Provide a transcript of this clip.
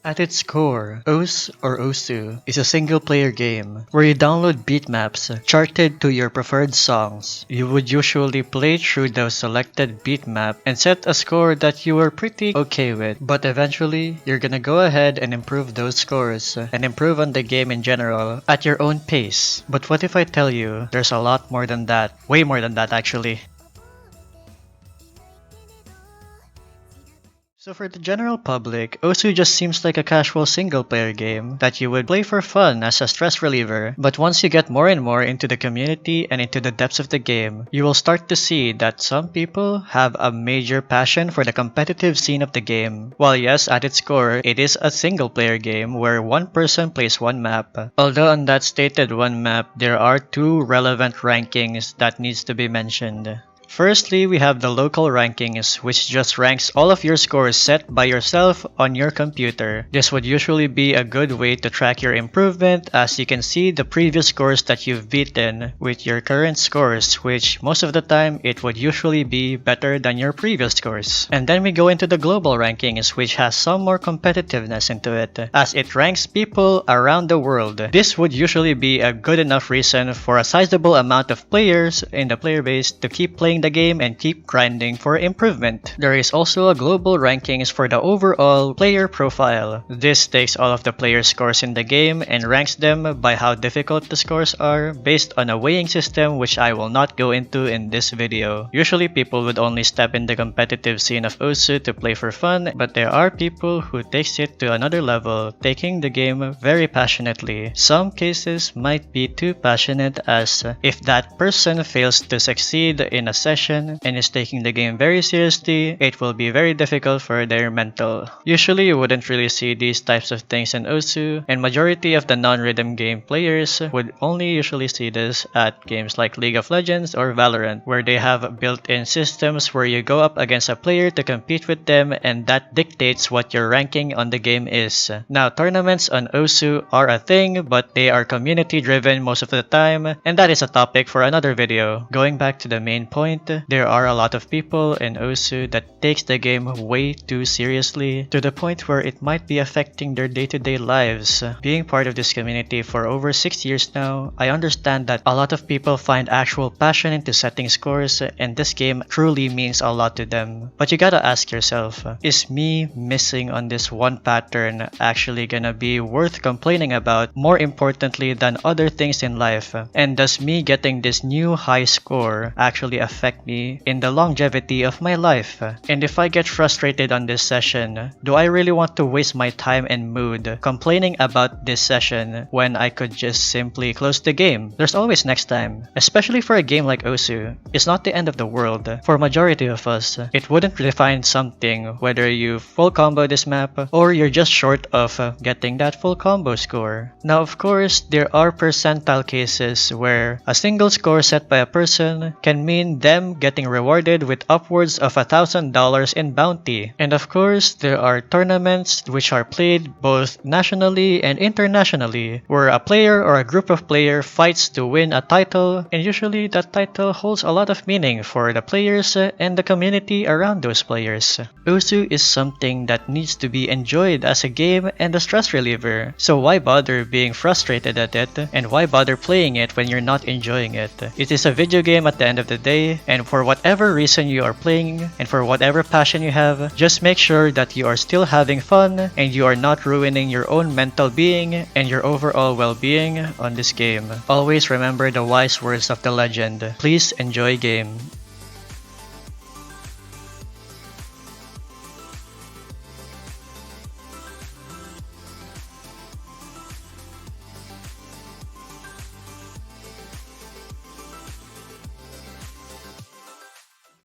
At its core, OS or OSU is a single-player game where you download beat maps charted to your preferred songs. You would usually play through the selected beat map and set a score that you were pretty okay with, but eventually you're gonna go ahead and improve those scores and improve on the game in general at your own pace. But what if I tell you there's a lot more than that, way more than that actually. So for the general public, OSU just seems like a casual single-player game that you would play for fun as a stress reliever, but once you get more and more into the community and into the depths of the game, you will start to see that some people have a major passion for the competitive scene of the game. While yes, at its core, it is a single-player game where one person plays one map. Although on that stated one map, there are two relevant rankings that needs to be mentioned. Firstly, we have the local rankings, which just ranks all of your scores set by yourself on your computer. This would usually be a good way to track your improvement, as you can see the previous scores that you've beaten with your current scores, which most of the time it would usually be better than your previous scores. And then we go into the global rankings, which has some more competitiveness into it, as it ranks people around the world. This would usually be a good enough reason for a sizable amount of players in the player base to keep playing the game and keep grinding for improvement. There is also a global rankings for the overall player profile. This takes all of the player scores in the game and ranks them by how difficult the scores are based on a weighing system which I will not go into in this video. Usually people would only step in the competitive scene of OSU to play for fun, but there are people who takes it to another level, taking the game very passionately. Some cases might be too passionate, as if that person fails to succeed in a session and is taking the game very seriously, it will be very difficult for their mental. Usually you wouldn't really see these types of things in OSU, and majority of the non-rhythm game players would only usually see this at games like League of Legends or Valorant, where they have built-in systems where you go up against a player to compete with them, and that dictates what your ranking on the game is. Now, tournaments on OSU are a thing, but they are community driven most of the time, and that is a topic for another video. Going back to the main point, there are a lot of people in OSU that takes the game way too seriously, to the point where it might be affecting their day-to-day lives. Being part of this community for over 6 years now, I understand that a lot of people find actual passion into setting scores, and this game truly means a lot to them. But you gotta ask yourself, is me missing on this one pattern actually gonna be worth complaining about, more importantly than other things in life? And does me getting this new high score actually affect me in the longevity of my life? And if I get frustrated on this session, do I really want to waste my time and mood complaining about this session when I could just simply close the game? There's always next time. Especially for a game like OSU, it's not the end of the world. For majority of us, it wouldn't define something whether you full combo this map or you're just short of getting that full combo score. Now of course, there are percentile cases where a single score set by a person can mean them getting rewarded with upwards of $1,000 in bounty. And of course, there are tournaments which are played both nationally and internationally, where a player or a group of players fights to win a title, and usually that title holds a lot of meaning for the players and the community around those players. OSU is something that needs to be enjoyed as a game and a stress reliever, so why bother being frustrated at it, and why bother playing it when you're not enjoying it? It is a video game at the end of the day, and for whatever reason you are playing, and for whatever passion you have, just make sure that you are still having fun, and you are not ruining your own mental being and your overall well-being on this game. Always remember the wise words of the legend: please enjoy game.